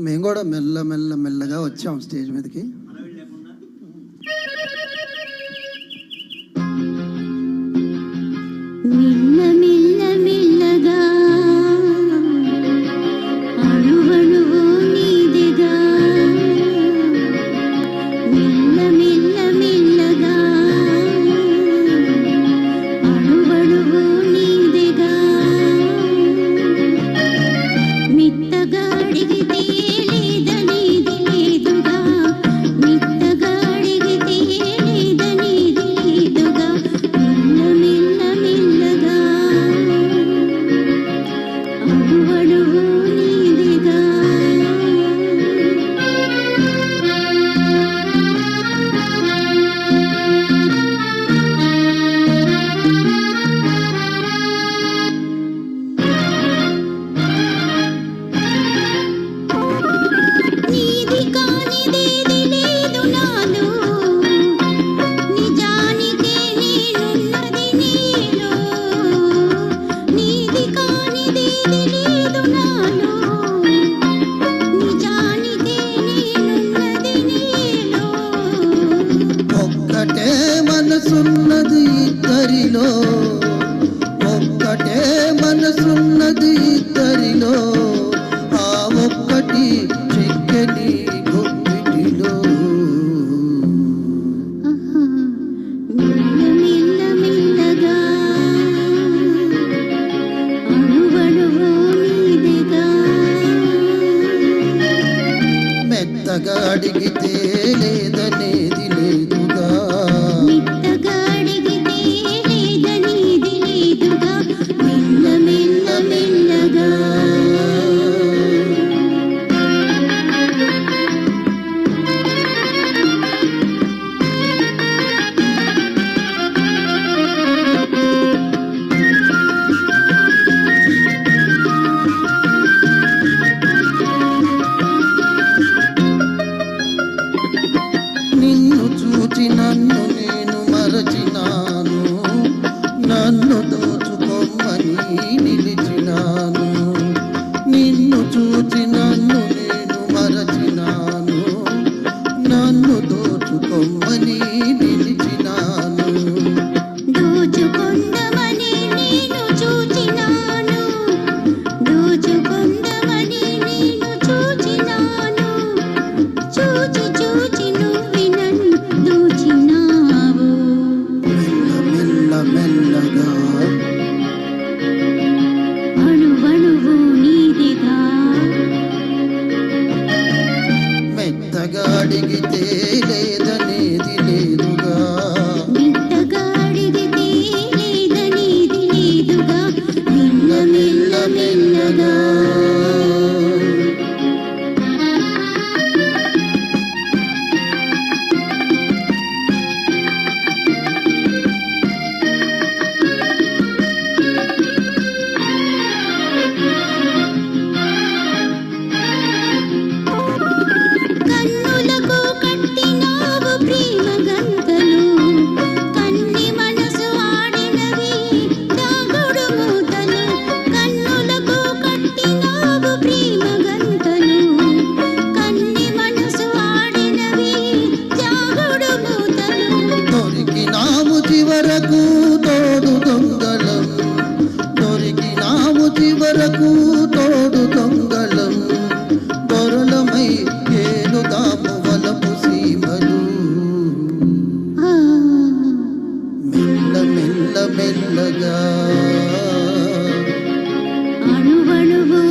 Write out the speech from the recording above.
మేము కూడా మెల్లగా వచ్చాం స్టేజ్ మీదకి. మనసున్నది ఇద్దరిలో, ఒక్కటే మనసున్నది ఇద్దరిలో, ఆ ఒక్కటి చిక్కని గుప్పిటిలో. మెత్తగా అడిగితే లేదనేది లేదుగా, నన్ను నేను మరచినాను, నన్ను దోచుకోమని నిలిచినాను. నిన్ను చూచి నన్ను నేను మరచినాను, నన్ను దోచుకోమని నిలిచినాను. దోచుకొందమని నేను చూచినాను, దోచుకొందమని నేను చూచినాను, చూచి చూచి నువ్వు నన్ను దోచినావు. మెల్లగా అణువణువు నీదిగా, మెత్తగా అడిగితే లేదనేది లేదుగా, మెత్తగా అడిగితే లేదనేది లేదుగా, మెల్లగా చివరకు తోడు దొంగలం, దొరికినాము చివరకు తోడు దొంగలం, దొరలమై ఏలుదాము వలపు సీమలు. మెల్లగా అణువణువు